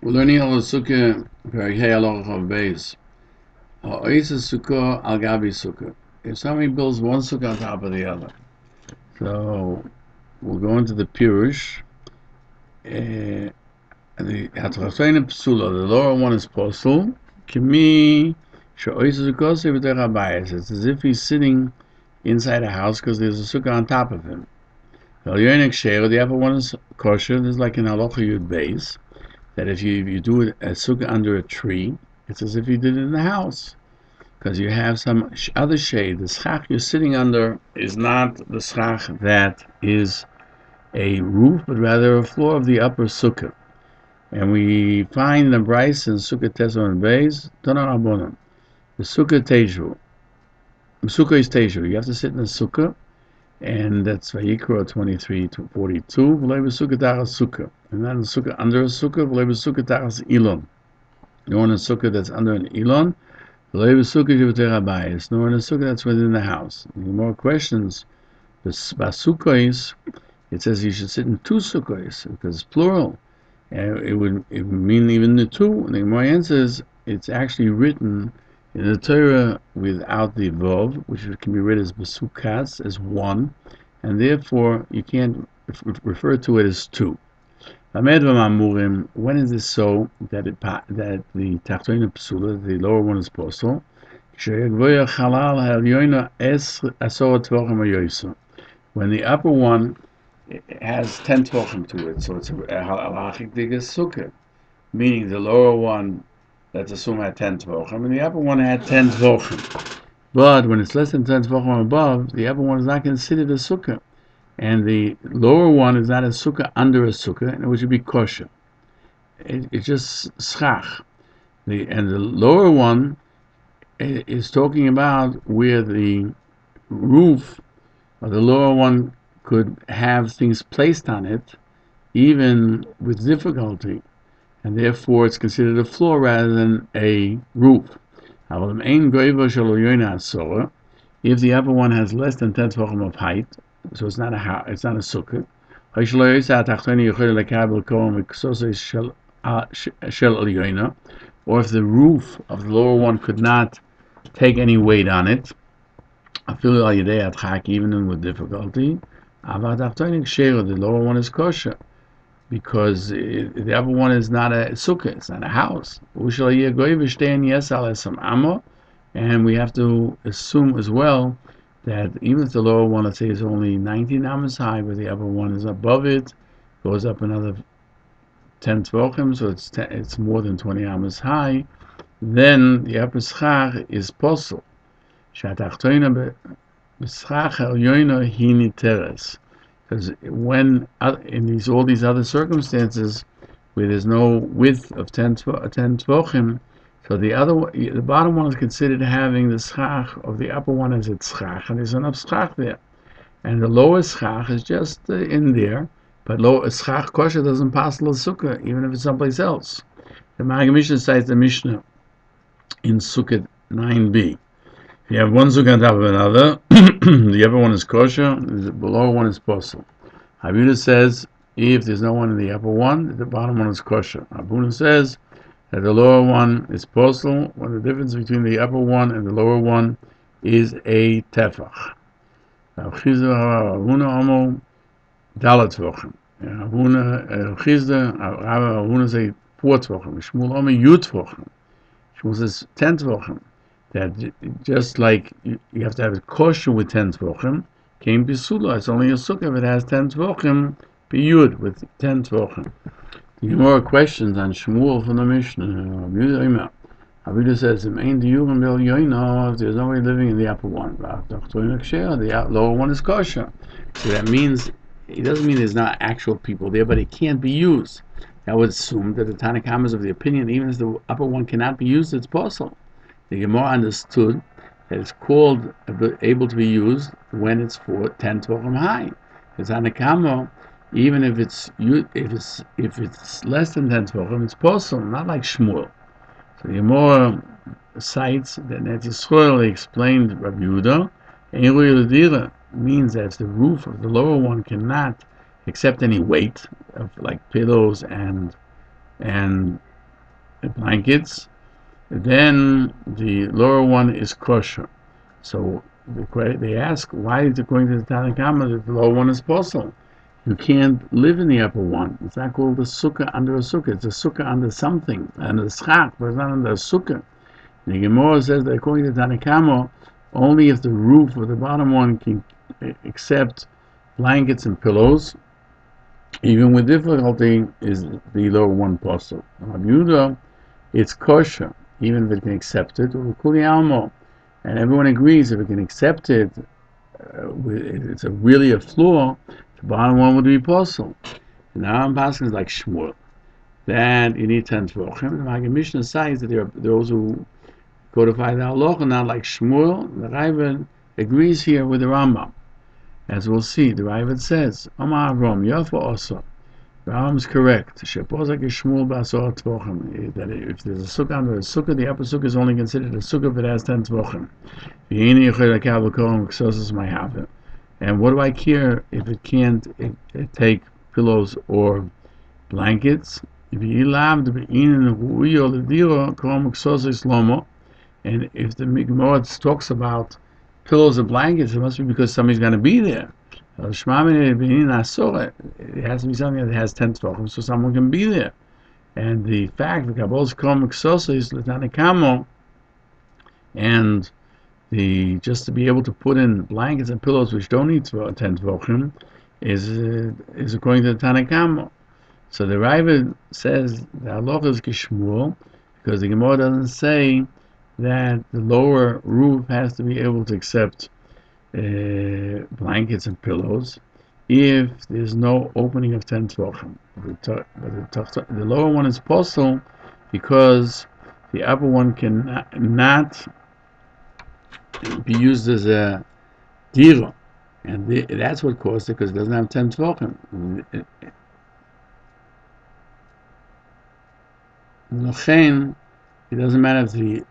We're learning Hilchos Sukkah, Perek Halacha of Beis. Ha'oisa Sukkah al Gabi Sukkah. If somebody builds one sukkah on top of the other, so we'll go into the Peirush. The Hatchasayna Psula, the lower one is Posul. Kimi Sha'oisa Sukkah Sevitech Habayis. It's as if he's sitting inside a house because there's a sukkah on top of him. The upper one is kosher. There's like an Halacha Yud Beis, that if you do a sukkah under a tree, it's as if you did it in the house, because you have some other shade. The schach you're sitting under is not the schach that is a roof, but rather a floor of the upper sukkah. And we find the Bryce in Sukkah Tesson Beis, Tana Rabbanan. The sukkah teju. The sukkah is teju. You have to sit in the sukkah, and that's Vayikra 23-42. V'lei b'sukkah tachas sukkah, and not a sukkah under a sukkah. V'lei b'sukkah tachas ilon. Nor in a sukkah that's under an ilon. V'lei b'sukkah shebetei habayis. Nor in a sukkah that's within the house. More questions. The sukkahs, it says you should sit in two sukkahs because it's plural. And it would mean even the two. And the more answers, it's actually written in the Torah without the vov, which can be read as besukkas, as one, and therefore you can't refer to it as two. When is this so that the tachtoina psula, the lower one is posel? When the upper one has 10 tvachim to it, so it's a halachic digas sukkah, meaning the lower one, let's assume, had 10 tvachim, and the upper one had 10 tvachim. But when it's less than 10 tvachim above, the upper one is not considered a sukkah, and the lower one is not a sukkah under a sukkah, and it would be kosher. It's just schach. And the lower one is talking about where the roof of the lower one could have things placed on it, even with difficulty, and therefore it's considered a floor rather than a roof. If the upper one has less than 10 tvachim of height, so it's not a sukkah, or if the roof of the lower one could not take any weight on it, even with difficulty, the lower one is kosher, because the upper one is not a sukkah, it's not a house. And we have to assume as well that even if the lower one, let's say, is only 19 amas high, but the upper one is above it, goes up another 10 tvachim, so it's more than 20 amas high, then the upper schach is posel. Because when in all these other circumstances where there's no width of 10 tvachim, so the bottom one is considered having the schach of the upper one as its schach, and there's enough schach there, and the lower schach is just in there, but lower schach kosher doesn't pass the sukkah even if it's someplace else. The Maggid Mishnah cites the Mishnah in Sukkah 9b. If you have one sukkah on top of another, the upper one is kosher, the lower one is posel. Habuna says if there's no one in the upper one, the bottom one is kosher. Habuna says that the lower one is posel, when the difference between the upper one and the lower one is a tefach. Habuna dalat tvachim. Habuna say 4 tvachim. Shmuel omer yud tvachim. Shmuel says 10 tvachim. That just like you have to have it kosher with 10 tvachim, came bisula. It's only a sukkah if it has 10 tvachim, biyud with 10 tvachim. More questions on Shmuel from the Mishnah. Avidah says, if there's nobody living in the upper one, the lower one is kosher. So that means, it doesn't mean there's not actual people there, but it can't be used. That would assume that the Tanakhama is of the opinion, even if the upper one cannot be used, it's possible. The Gemara understood that it's called able to be used when it's for 10 tvachim high. It's Tanakhama, even if it's less than 10 tvachim, it's possible, not like Shmuel. So the Gemara cites that Eretz Yisrael explained Rabbi Yehuda, means that if the roof of the lower one cannot accept any weight of like pillows and blankets, then the lower one is kosher. So they ask, why is it going to the Tanakhama that the lower one is possible? You can't live in the upper one. It's not called a sukkah under a sukkah. It's a sukkah under something, under a schach, but it's not under a sukkah. The Gemara says that according to Tanakhama, only if the roof or the bottom one can accept blankets and pillows, even with difficulty, is the lower one possible. Rabbi Yehuda, it's kosher, even if it can accept it, or kuli almo, and everyone agrees if it can accept it, it's really a flaw. The bottom one would be possible. Now I'm passing like Shmuel, that you need 10 tvachim. The Maggid Mishnah says that there are those who codify the Halacha, not like Shmuel. The Rae Gann agrees here with the Rambam. As we'll see, the Rae Gann says, Amar Avram, Yafa also. Rambam is correct. Shepozak is Shmuel Basor Tvachim. That if there's a sukkah under a sukkah, the upper sukkah is only considered a sukkah if it has 10 tvachim. And what do I care if it can't take pillows or blankets? And if the Gemara talks about pillows and blankets, it must be because somebody's going to be there. It has to be something that has 10 tvachim, so someone can be there. And the fact that Kabbal's Krom Ksosis L'Tanekamo, and just to be able to put in blankets and pillows which don't need 10 tvachim is according to the Tanakama. So the Rae Gann says the Halacha is Kishmuel, because the Gemara doesn't say that the lower roof has to be able to accept blankets and pillows if there's no opening of 10 tvachim. The lower one is possible because the upper one cannot be used as a dira, and that's what caused it, because it doesn't have 10 tvachim. Machon, it doesn't matter if the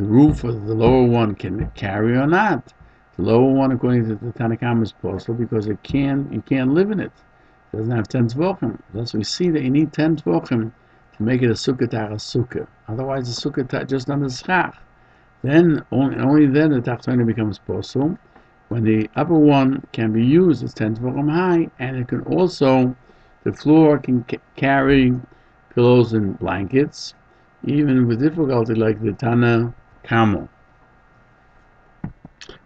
roof or the lower one can carry or not. The lower one, according to the Tanakhama, is possible because you can't live in it. It doesn't have 10 tvachim. Thus we see that you need 10 tvachim to make it a sukkah tara sukkah. Otherwise, a sukkah just under schach. Then only then the tachtona becomes possible, when the upper one can be used as 10 tvachim high, and it can also, the floor can carry pillows and blankets, even with difficulty, like the Tana Kamo.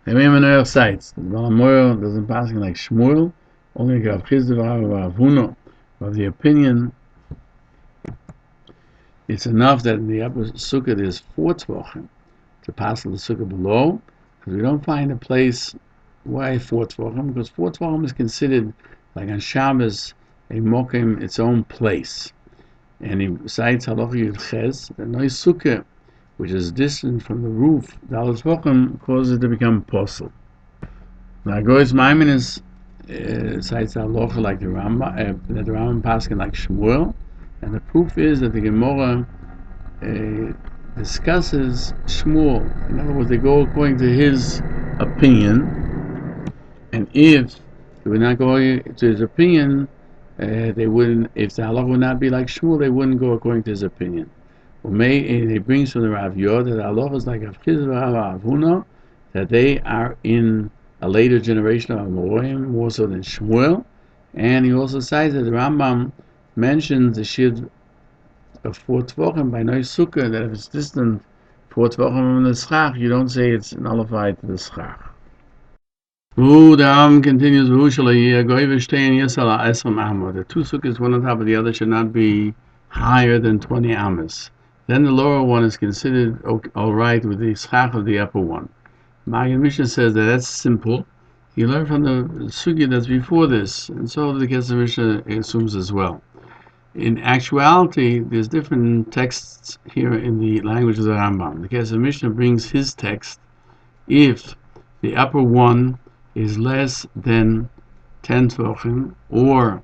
The Meimer cites the Balamoyer doesn't pass like Shmuel, only Rav Chisda of the opinion it's enough that in the upper sukkah there's 4 tvachim to pass the sukkah below, because we don't find a place. Why 4 tvachim? Because 4 tvachim is considered, like on Shabbos, a mokim, its own place. And he cites Halacha Yud Ches, that no sukkah, which is distant from the roof, Dalet tvachim, causes it to become possible. Now, Goy's Maimonides cites Halacha like the Rambam, that the Rambam paskin like Shmuel, and the proof is that the Gemara discusses Shmuel. In other words, they go according to his opinion, and if they would not go to his opinion, they wouldn't. If the halacha would not be like Shmuel, they wouldn't go according to his opinion. He brings from the Rav Yor that the halacha is like Rav Chisda, that they are in a later generation of Amorim, more so than Shmuel. And he also says that the Rambam mentions the shiur of 4 tvachim by no sukkah, that if it's distant 4 tvachim from the schach, you don't say it's nullified to the schach. The Rambam continues, the 2 sukkahs, one on top of the other, should not be higher than 20 amas. Then the lower one is considered alright with the schach of the upper one. Maggid Mishnah says that that's simple. You learn from the sugya that's before this, and so the Kesef Mishnah assumes as well. In actuality, there's different texts here in the language of the Rambam. The Kesef Mishnah brings his text if the upper one is less than 10 tvachim, or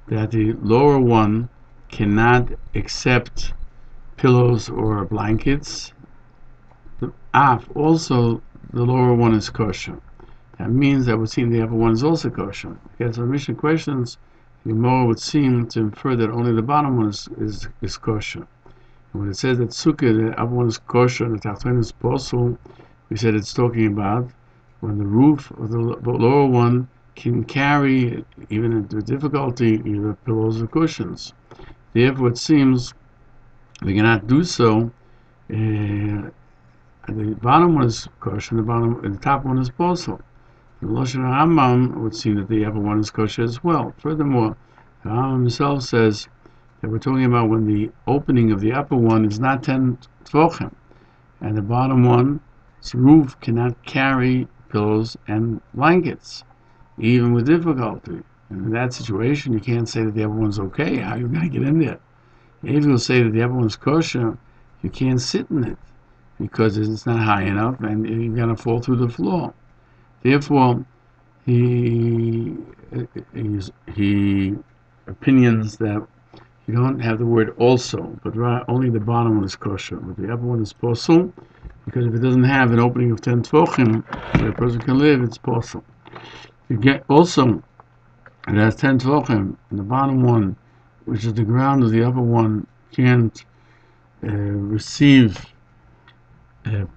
that the lower one cannot accept pillows or blankets. Also, the lower one is kosher. That means that would seem the upper one is also kosher. Because the Mishnah questions, the Gemara would seem to infer that only the bottom one is kosher. When it says that sukkah, the upper one is kosher and the tachton is posel, we said it's talking about when the roof of the lower one can carry, even with difficulty, either pillows or cushions. Therefore, it seems we cannot do so. The bottom one is kosher, and the top one is posel. The Lashon Rambam would seem that the upper one is kosher as well. Furthermore, the Rambam himself says that we're talking about when the opening of the upper one is not 10 tefachim, and the bottom one's roof cannot carry pillows and blankets, even with difficulty. And in that situation, you can't say that the upper one's okay. How are you going to get in there? If you'll say that the upper one's kosher, you can't sit in it because it's not high enough, and you're going to fall through the floor. Therefore, he opinions that you don't have the word also, but only the bottom one is kosher, but the upper one is posel, because if it doesn't have an opening of 10 tefachim where a person can live, it's posel. You get also, it has 10 tefachim, and the bottom one, which is the ground of the upper one, can't receive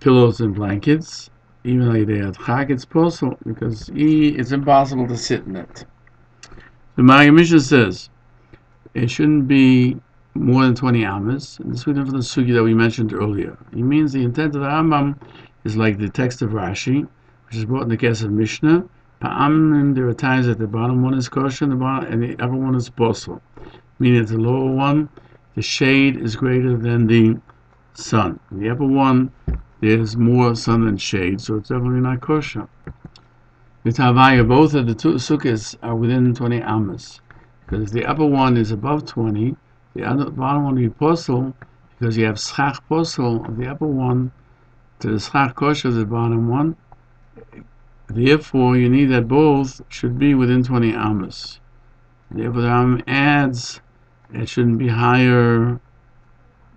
pillows and blankets. Even though they have chak, it's posel because it's impossible to sit in it. The Magen Mishnah says it shouldn't be more than 20 amas. And this is from the sugi that we mentioned earlier. He means the intent of the Rambam is like the text of Rashi, which is brought in the case of Mishnah. Pa'amim, there are times that the bottom one is kosher and the upper one is posel, meaning that the lower one, the shade is greater than the sun. The upper one, there's more sun than shade, so it's definitely not kosher. With Havaya, both of the two sukkahs are within 20 amas. Because if the upper one is above 20, the bottom one will be posel, because you have schach posel of the upper one to the schach kosher of the bottom one. Therefore, you need that both should be within 20 amas. Therefore, the Rambam adds it shouldn't be higher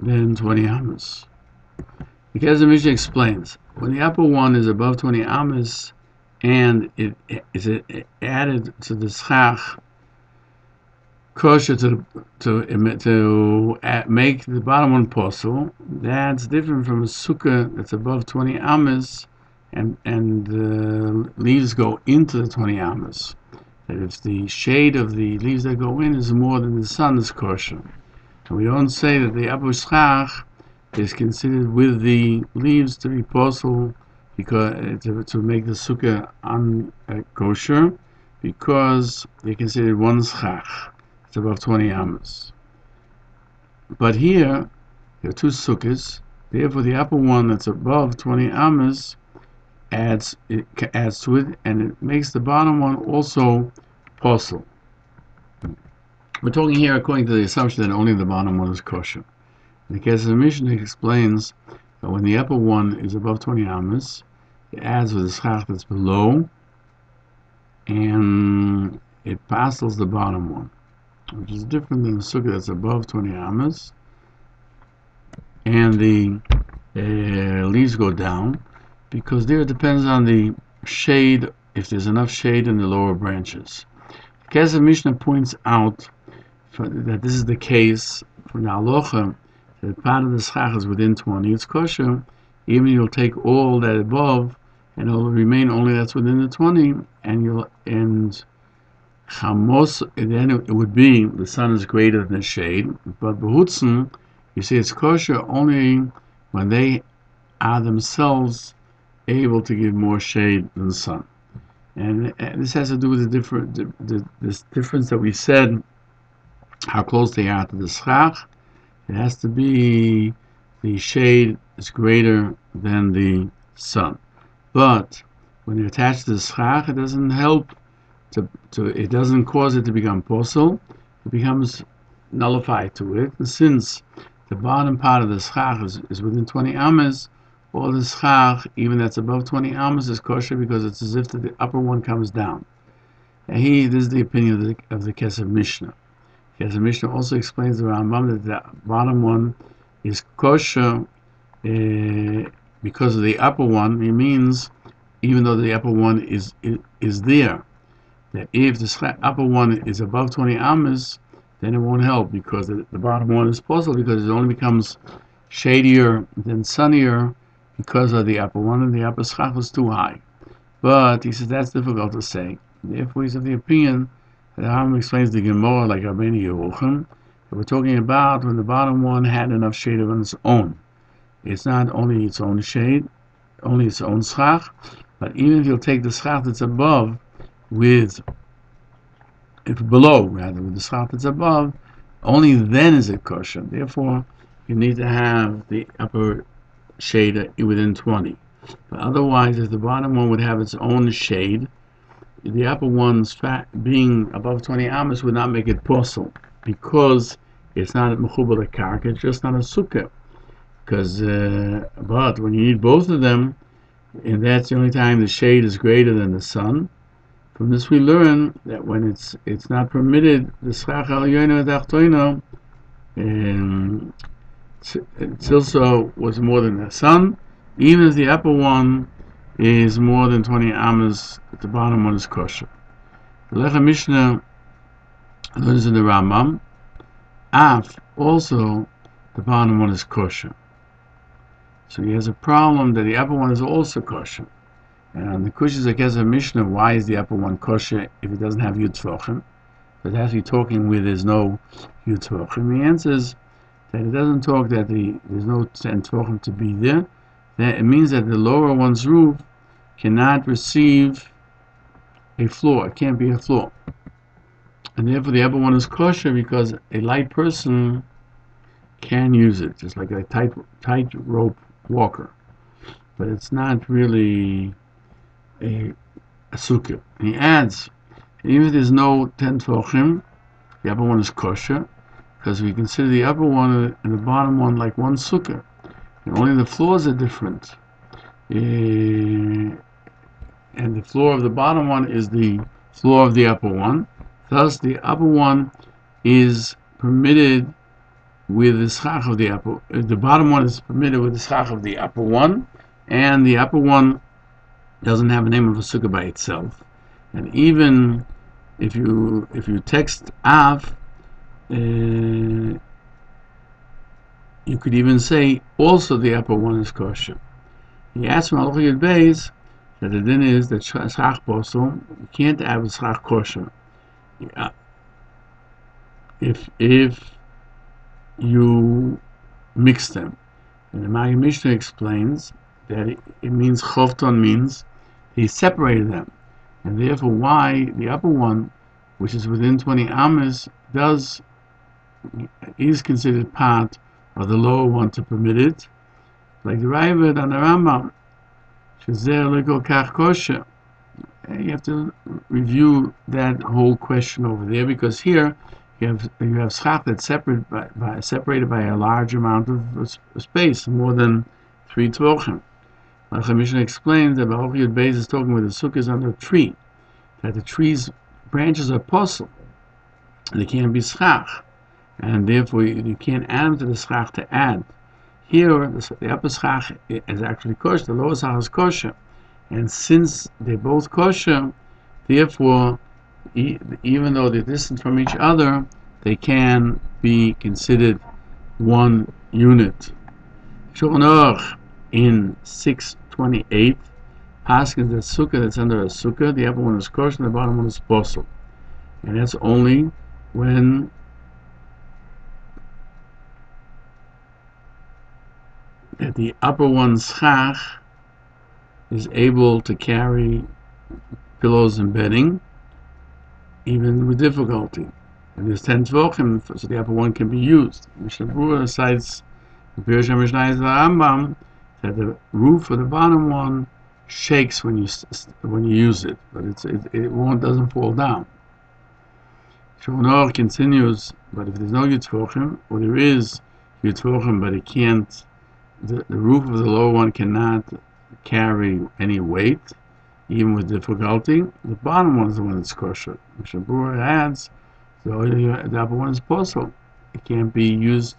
than 20 amas. Because the Mishnah explains, when the upper one is above 20 amas and it is added to the schach kosher to make the bottom one posel, that's different from a sukkah that's above 20 amas and the leaves go into the 20 amas. That if the shade of the leaves that go in is more than the sun is kosher. And we don't say that the upper schach is considered with the leaves to be posel because to make the sukkah kosher, because they consider one schach. It's above 20 amas. But here there are two sukkahs. Therefore, the upper one that's above 20 amas adds to it, and it makes the bottom one also posel. We're talking here according to the assumption that only the bottom one is kosher. In the case of the Mishnah, explains that when the upper one is above 20 amas, it adds with the schach that's below, and it passes the bottom one, which is different than the sukkah that's above 20 amas, and the leaves go down, because there it depends on the shade, if there's enough shade in the lower branches. The case of Mishnah points out that this is the case for the Halacha, that part of the schach is within 20, it's kosher, even you'll take all that above, and it'll remain only that's within the 20, and chamos, and then it would be, the sun is greater than the shade, but behutzen, you see it's kosher only when they are themselves able to give more shade than the sun. And this has to do with this difference that we said, how close they are to the schach. It has to be the shade is greater than the sun. But when you attach to the schach, it doesn't help it doesn't cause it to become posel. It becomes nullified to it. And since the bottom part of the schach is within 20 amas, all the schach, even that's above 20 amas, is kosher because it's as if the upper one comes down. And this is the opinion of the Kesef Mishnah. Kesef Mishnah also explains the Rambam that the bottom one is kosher because of the upper one. It means even though the upper one is there, that if the upper one is above 20 amas, then it won't help because the bottom one is posel because it only becomes shadier than sunnier because of the upper one, and the upper schach was too high. But he says that's difficult to say. Therefore, he's of the opinion that Rambam explains the Gemara like Rabbeinu Yerucham, that we're talking about when the bottom one had enough shade on its own. It's not only its own shade, only its own schach, but even if you'll take the schach that's above with the schach that's above, only then is it kosher. Therefore, you need to have the upper shade within 20. But otherwise, if the bottom one would have its own shade, the upper one's being above 20 amas would not make it possible, because it's not a mechubar karka, it's just not a sukkah. But when you need both of them, and that's the only time the shade is greater than the sun, from this we learn that when it's not permitted, the schach al yono dachtoino, Tzilso was more than the sun, even if the upper one is more than 20 amas, the bottom one is kosher. The Lecha Mishnah learns in the Rambam, also the bottom one is kosher. So he has a problem that the upper one is also kosher. And the question is, I guess, a Mishnah, why is the upper one kosher if it doesn't have Yud Tvochim? But actually talking with there's no Yud Tvochim. The answer is that it doesn't talk that there's no 10 Tvochim to be there. That it means that the lower one's roof cannot receive a floor. It can't be a floor. And therefore the upper one is kosher because a light person can use it, just like a tight rope walker. But it's not really a sukkah. And he adds, even if there's no 10 tvochim, the upper one is kosher, because we consider the upper one and the bottom one like one sukkah. And only the floors are different. And the floor of the bottom one is the floor of the upper one. Thus, the upper one is permitted with the schach of the upper. The bottom one is permitted with the schach of the upper one, and the upper one doesn't have a name of a sukkah by itself. And even if you text Av, you could even say also the upper one is kosher. He asks from Halacha Yud Beis that the din is that schach posel, you can't have a schach kosher. If you mix them. And the Maggid Mishnah explains that it means chovton means he separated them, and therefore why the upper one, which is within 20 amas, is considered part of the lower one to permit it, like the Rae Gann and the Rambam. You have to review that whole question over there, because here you have schach that's separated by a large amount of space, more than 3 tvochim. The Mishnah explains that Halacha Yud Beis is talking with the sukkahs under a tree, that the tree's branches are posel, and they can't be schach, and therefore you can't add them to the schach to add. Here, the upper schach is actually kosher, the lower schach is kosher, and since they're both kosher, therefore, even though they're distant from each other, they can be considered one unit. Shulchan Aruch in 628 paskins that sukkah that's under a sukkah, the upper one is kosher and the bottom one is posel, and that's only when that the upper one's schach is able to carry pillows and bedding, even with difficulty. And there's 10 tvochim, so the upper one can be used. Mishnah Berurah cites the Peirush HaMeir the Rambam that the roof of the bottom one shakes when you use it, but it doesn't fall down. Shulchan Aruch continues, but if there's no Yud Tvochim, or there is Yud Tvochim, but it can't, the roof of the lower one cannot carry any weight, even with difficulty, the bottom one is the one that's kosher. Mishnah Berurah adds, the upper one is posel. It can't be used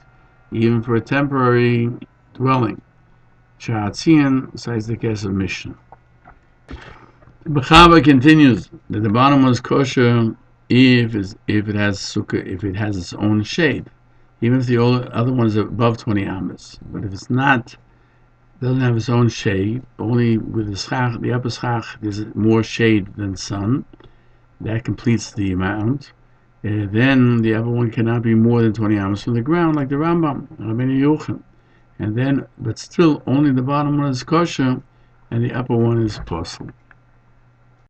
even for a temporary dwelling. Sha'atzian cites the case of Mishnah. Bechava continues that the bottom one is kosher if it has sukkah, if it has its own shade. even if the other one is above 20 amas. But if it's not, doesn't have its own shade, only with the schach, the upper schach, there's more shade than sun. That completes the amount. Then the upper one cannot be more than 20 amas from the ground, like the Rambam, Rabbeinu Yochanan. And then, but still, only the bottom one is kosher, and the upper one is possible.